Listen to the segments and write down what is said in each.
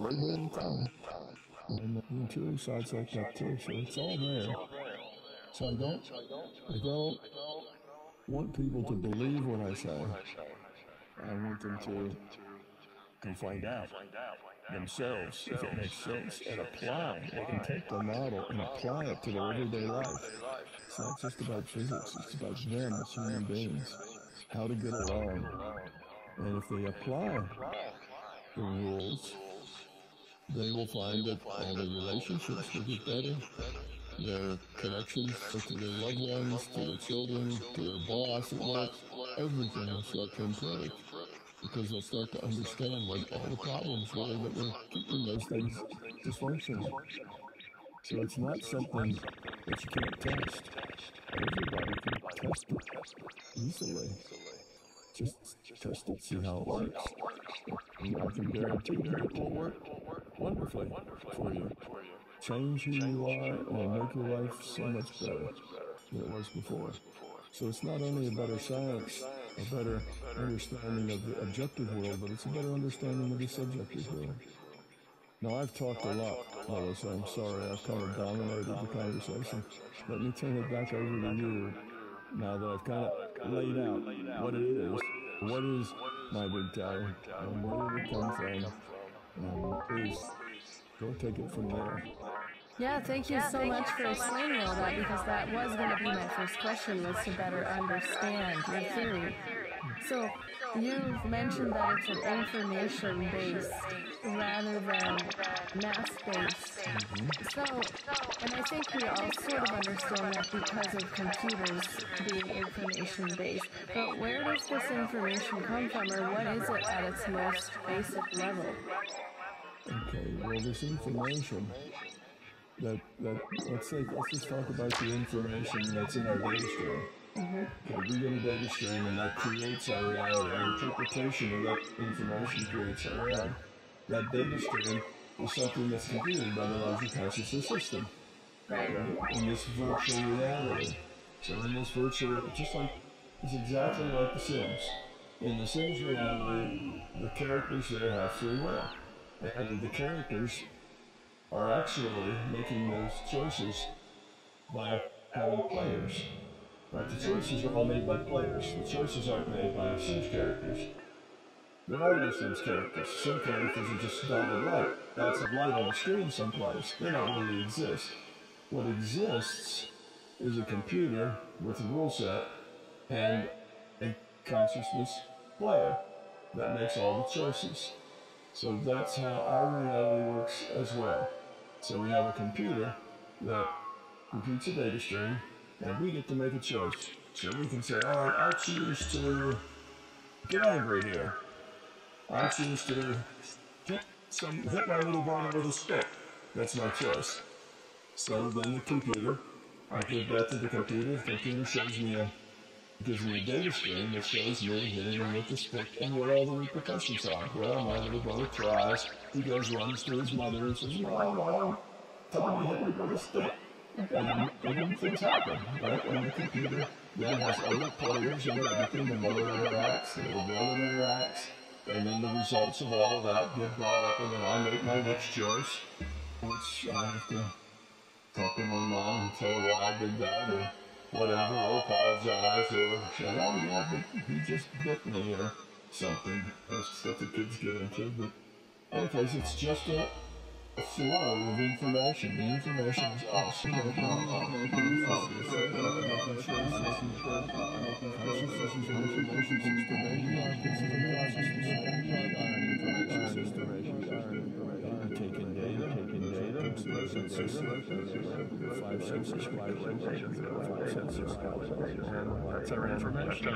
bit at a time. And the intuitive side's like that too, so it's all there. So I don't want people to believe what I say. I want them to go find out themselves, if it makes sense, and apply. They can take the model and apply it to their everyday life. It's not just about physics, it's about them as human beings, how to get along. And if they apply the rules, they will find that all their relationships will get better, their connections to their loved ones, to their children, to their boss at work, everything will start to improve. Because they'll start to understand what all the problems were that were keeping those things dysfunctional. So it's not something that you can't test. Everybody can test it easily. Just test it, see how it works. And I can guarantee that it will work wonderfully for you. Change who you are and make your life so much better than it was before. So it's not only a better science, a better understanding of the objective world, but it's a better understanding of the subjective world. Now, I've talked a lot, Melissa. I'm sorry, I've kind of dominated the conversation. Let me turn it back over to you now that I've kind of laid out what it is. What is my big toe, and where did it come from? Please, go take it from there. Yeah, thank you so much for explaining all that, because that was going to be my first question, was to better understand your theory. So, you've mentioned that it's an information-based rather than math-based. So, and I think we all sort of understand that because of computers being information-based. But where does this information come from, or what is it at its most basic level? Okay, well, this information let's just talk about the information that's in our data stream. Okay, we get a data stream, and that creates our reality. Our interpretation of that information creates our reality. That data stream is something that's computed by the larger consciousness system. In this virtual reality. So in this virtual, it's exactly like The Sims. In The Sims reality, the characters there have free will. And the characters are actually making those choices by having players. Right? The choices are all made by players. The choices aren't made by Sims characters. There are no Sims characters. Sim characters are just dotted light. Dots of light on the screen someplace. They don't really exist. What exists is a computer with a rule set and a consciousness player that makes all the choices. So that's how our reality works as well. So we have a computer that computes a data stream, and we get to make a choice. So we can say, all right, I choose to get angry here. I choose to hit my little brother with a stick. That's my choice. So then the computer, I give that to the computer. The computer gives me a data stream that shows me hitting him with the stick and what all the repercussions are. Well, my little brother cries. He runs to his mother and says, Mom, tell me hit me with a stick. And then things happen, right? And the computer then has other players and everything. The mother interacts, the little brother interacts, and then the results of all of that get brought up, and then I make my next choice, which I have to talk to my mom and tell her why I did that, or whatever, or apologize, or say, oh yeah, but he just bit me, or something. That's stuff the kids get into, but in any case, it's just a flow of information. The information is us. Taking data, five senses, five senses, and that's our information.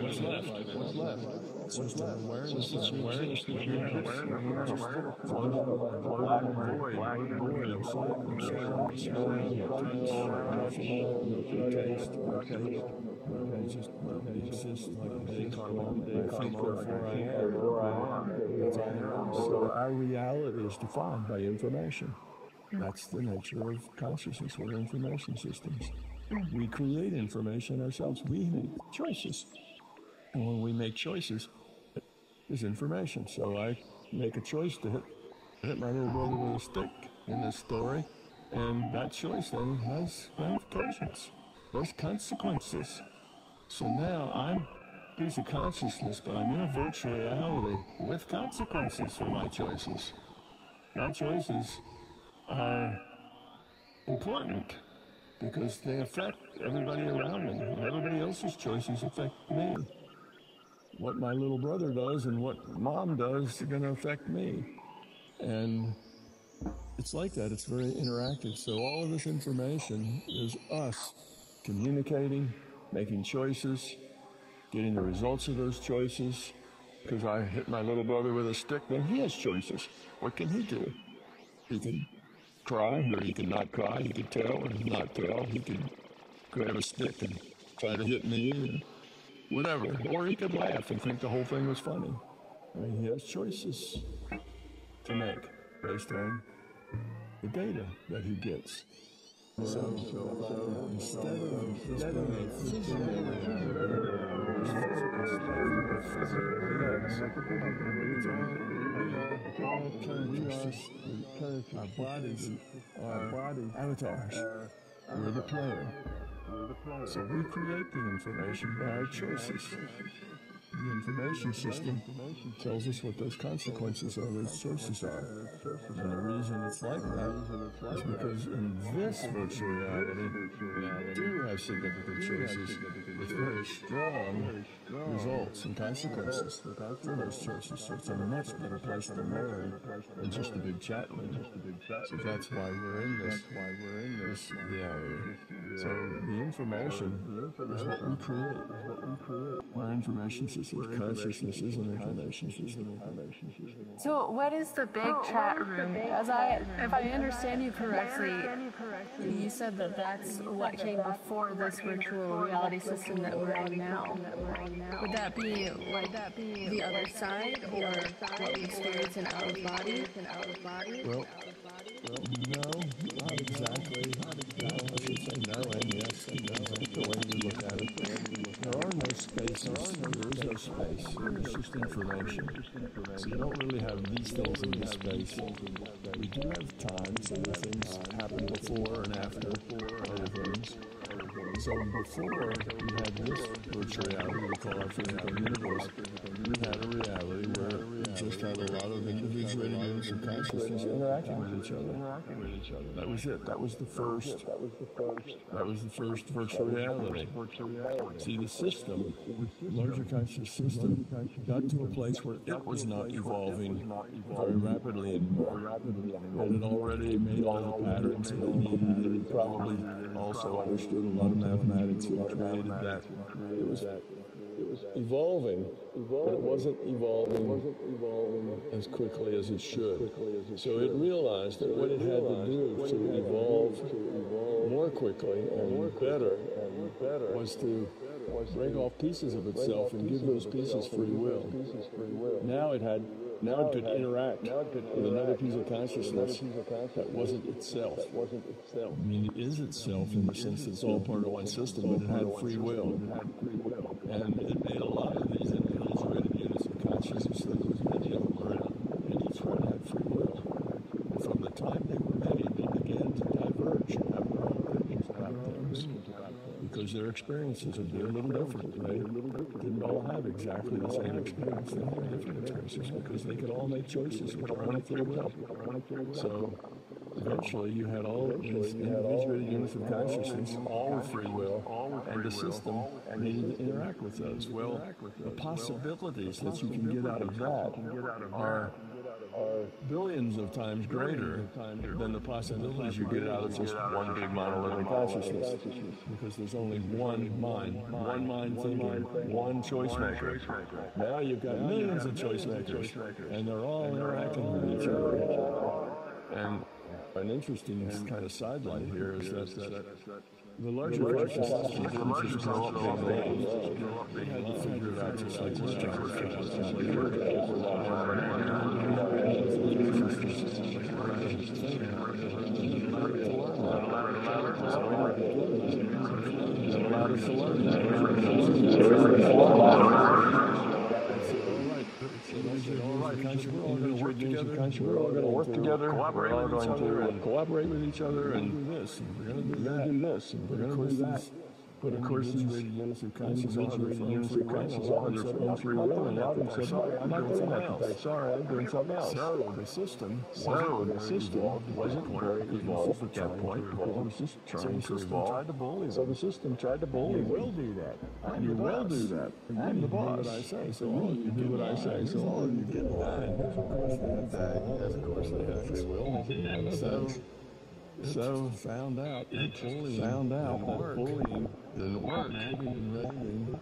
What's left? What's left? Awareness is awareness. So our reality is defined by information. That's the nature of consciousness. We're information systems. We create information ourselves. We make choices. And when we make choices, it is information. So I make a choice to hit my little brother with a stick in this story, and that choice then has ramifications. There's consequences. So now I'm a piece of consciousness, but I'm in a virtual reality with consequences for my choices. My choices are important because they affect everybody around me, and everybody else's choices affect me. What my little brother does and what mom does are going to affect me. And it's like that. It's very interactive. So all of this information is us communicating, making choices, getting the results of those choices. Because I hit my little brother with a stick, then he has choices. What can he do? He can cry, or he can not cry. He can tell or not tell. He can grab a stick and try to hit me, or whatever. Or he could laugh and think the whole thing was funny. I mean, he has choices to make based on the data that he gets. So instead of a physical our bodies are avatars. We're the player. So we create the information by our choices. The information system tells us what those consequences of those choices are. And the reason it's like that is because in this virtual reality, we do have significant choices with very strong results and consequences for those choices. So it's a much better place to learn than just a big chat room. So that's why we're in this reality. So the information is what we create. Our information system. Consciousness is an information system. So what is the big chat room? If I understand you correctly, you said that that's what came before this virtual reality system that we're in now. Would that be like the other side, or what we experience in out of body? Well, no, not exactly. No, I should say no and yes. The way we look at it. There are no spaces. There is no space. It's just information. So you don't really have these things in this space. We do have time, so the things happen before and after other things. So before we had this virtual reality we call our physical universe, we had a reality where we just had a lot of individuated units of consciousness interacting with each other. That was it. That was the first virtual reality. See, the system, larger conscious system, got to a place where it was not evolving very rapidly anymore. It had already made all the patterns that it needed. It probably also understood a lot of mathematics that created that. It was evolving, but it wasn't evolving as quickly as it should. So it realized that what it had to do to evolve more quickly and better was to break off pieces of itself and give those pieces free will. Now it could interact with another piece of consciousness that wasn't itself. I mean, it is itself in the sense that it's all part of one system, but it had free will. And it made a lot of these individuated units of consciousness. There was many of them were and each one had free will. And from the time they were made, they began to diverge and have their own opinions about things. Because their experiences would be a little different. They didn't all have exactly the same experience. They had different experiences because they could all make choices with their own free will. So eventually you had all these individuated units of consciousness, all with free will, and the system needed to interact with those. Well, the possibilities that you can get out of that are billions of times greater than the possibilities you get out of just one big monolithic consciousness. Because there's only one mind thinking, one choice maker. Now you've got millions of choice makers, and they're all interacting with each other. And an interesting kind of sidelight here is that the larger consciousness didn't just grow up being made. They had to figure it out just like we're trying to figure it out. allowed us to learn that. All right, we're all going to work together. We're all going to work together. We're all going to cooperate with each other and do this. And we're going to do that. We're going to do that. But of course, these units of conscience all have their own free will, and I'm doing something else. Sorry, I'm doing something else. So the system wasn't very evolved at that point. It was just trying to evolve. So the system tried to bully. You will do that. You will do that. I'm the boss. I say. So you do what I say. So all of you get in line. Of course they have free will. So found out that bullying didn't work.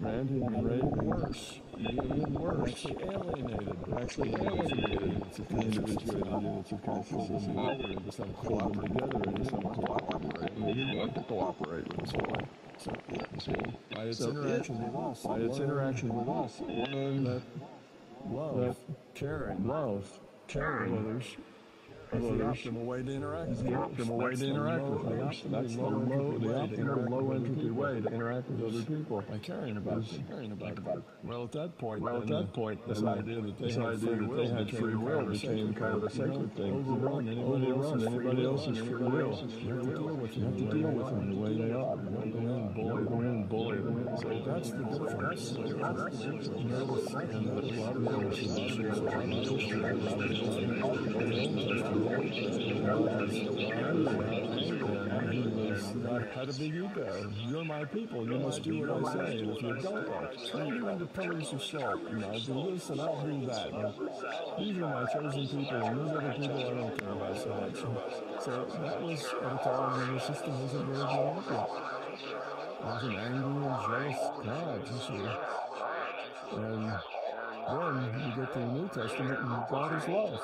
Ranting and raving worse. Actually alienated units of consciousness into some cooperative together into some cooperative. They didn't want to cooperate with us all. So by its interaction with us, learn that love, caring others. That's the optimal way to interact with others. That's the low entropy way to interact with other people. By caring about them. Well, at that point, this idea that they had free will became kind of a sacred thing. Overrun anybody else's free will. You have to deal with them the way they are. You don't go in and bully them. So that's the difference. Had a big ego. You're my people. You must do what I say. And if you don't, turn you into pillars of salt. And I'll do this and I'll do that. And these are my chosen people. And these other people I don't care about so much. So that was at a time when the system wasn't very developed yet. It was an angry and jealous God, you see. And then you get to the New Testament and God is love.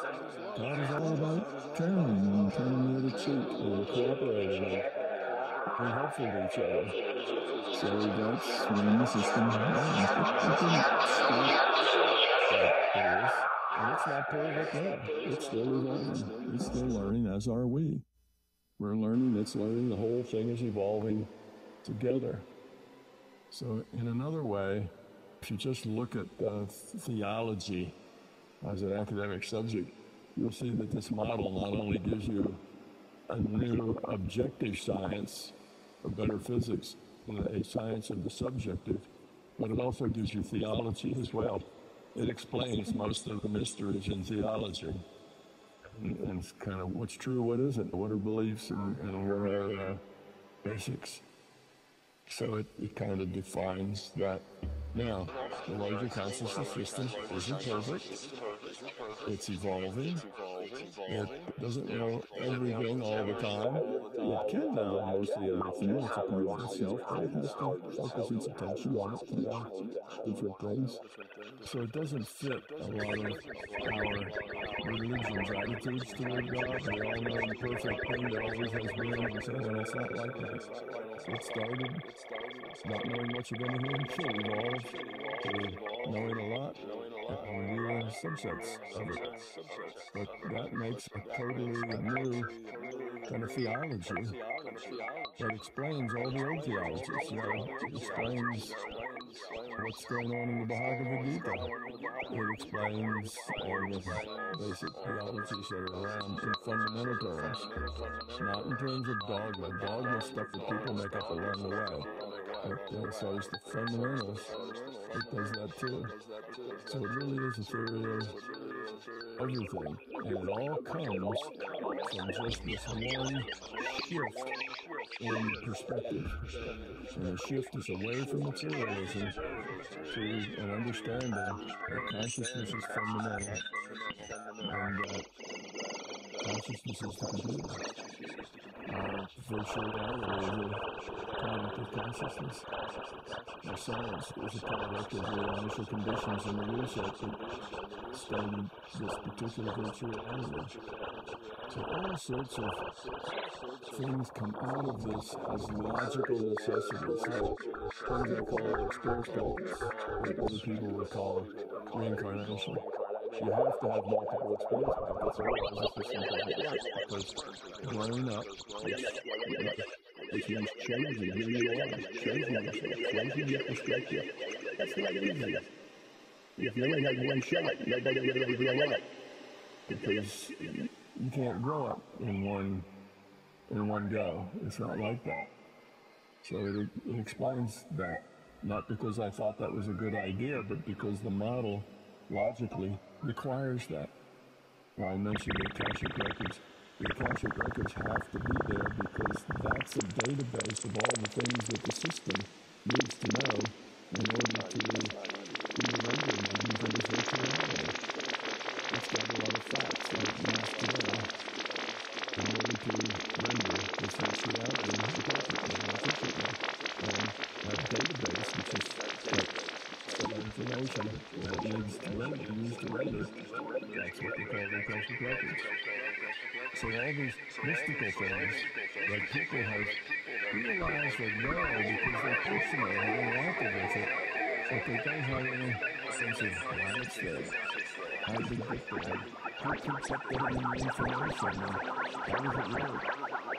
God is all about caring and telling the other cheek and cooperating and being helpful to each other. So that's when the system happens. It didn't stop like it is. And it's not perfect now. It's still evolving. It's still learning, as are we. We're learning, it's learning, the whole thing is evolving together. So in another way, if you just look at theology as an academic subject, you'll see that this model not only gives you a new objective science, a better physics, a science of the subjective, but it also gives you theology as well. It explains most of the mysteries in theology. And it's kind of what's true, what isn't, what are beliefs, and what are basics. So it kind of defines that. Now, the larger consciousness system isn't perfect. It's evolving. It doesn't know everything all the time. It can know most of the other things. It's a part of itself, but it has to focus its attention on different things. So it doesn't fit a lot of our religion's attitudes toward God. They all know the perfect thing that always has been, and so on. It's not like that. It started not knowing much of anything, so evolved to knowing a lot, and we're subsets of it. But that makes a totally new kind of theology that explains all the old theologies. You know, it explains what's going on in the Bhagavad Gita. It explains all the basic theologies that are around in fundamental terms, not in terms of dogma. Dogma is stuff that people make up along the way. But so it's the fundamentals that does that too. So it really is a theory of everything. And it all comes from just this one shift in perspective. And the shift is away from materialism to an understanding that consciousness is fundamental and that consciousness is the computer. Virtual reality is a product of consciousness. Our science is a product of the initial conditions and the research that started this particular virtual reality. So all sorts of things come out of this as logical necessities, like things I call experience packets, what other people would call reincarnation. You have to have multiple experience packets, otherwise the system doesn't work, because growing up, which which means changing who you are, changing yourself, changing your perspective. That's not easy. If you only had one shot, nobody would ever grow up. Because you can't grow up in one go. It's not like that. So it explains that. Not because I thought that was a good idea, but because the model logically requires that. Well, I mentioned the Akashic Records. The Akashic Records have to be there because that's a database of all the things that the system needs to know in order to be rendering everything as virtual reality. It's got a lot of facts that it needs to know in order to render this virtual reality appropriately and efficiently. And that database, which is information that it needs to render, that's what they call the Akashic Records. So all these mystical things that people have realized are there because they're personal and interacted with it, but they don't have any sense of why it's there, how did it get there, who keeps updating the information, and how does it work?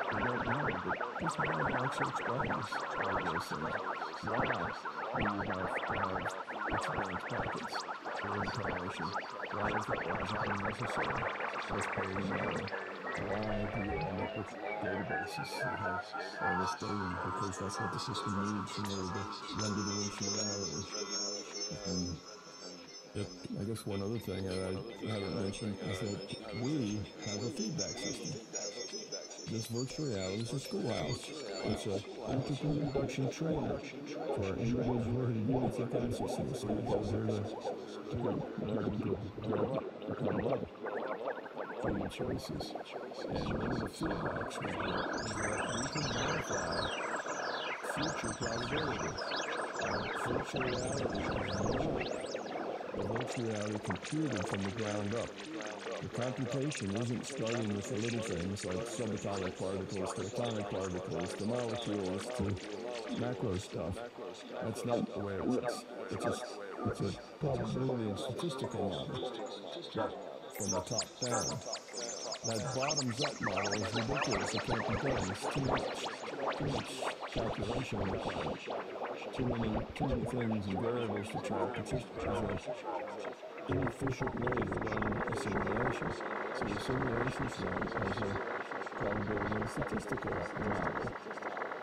I don't know, but this model actually explains all those things. Why do you have to have experience packets for incarnation? Why is that logically necessary? Let's pay the money. Why do you end up with databases that have all this data? Because that's what the system needs in order to render the virtual reality. And I guess one other thing that I haven't mentioned is that we have a feedback system. This virtual reality is a schoolhouse. It's an entity reduction trainer for individual units of consciousness. So it goes there to grow up, become love from your choices. And one of the feedbacks we get is that we can verify future probability of virtual reality the virtual reality computed from the ground up. The computation isn't starting with the little things like subatomic particles to atomic particles to molecules to macro stuff. That's not the way it works. It's a probability and statistical model that from the top down. That bottoms-up model is ridiculous. It can't be done. It's too much calculation required. Too many things and variables to track. It's just an inefficient way to run a simulation. So the simulation is run as a probability and statistical model.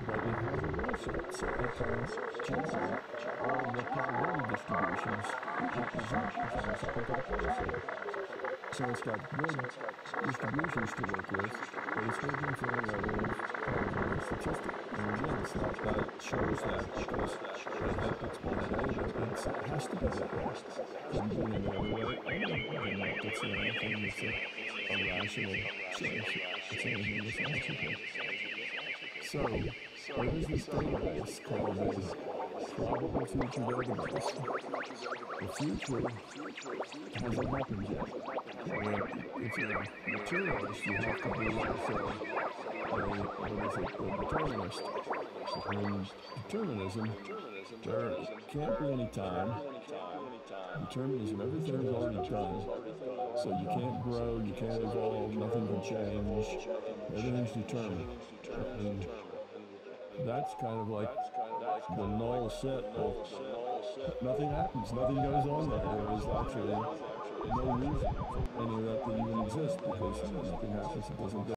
But it has a real set, so it can generate all the probability distributions so it's got good distributions to work with, but it's working for a level of probability statistic. And again, it's not that it shows that because they help explain the data, it has to be that way. Couldn't be any other way other than that. It's the only thing that's a rational choice. It's anything that's logical. So, there is this database called the probable future database. The future hasn't happened yet. If you're a materialist, you have to be also a determinist. In determinism, there can't be any time. Determinism, everything is already done. So you can't grow, you can't evolve, nothing can change. Everything's determined. And that's kind of like the null set of nothing happens, nothing goes on there. There is actually no reason for any of that to even exist because nothing happens, it doesn't go.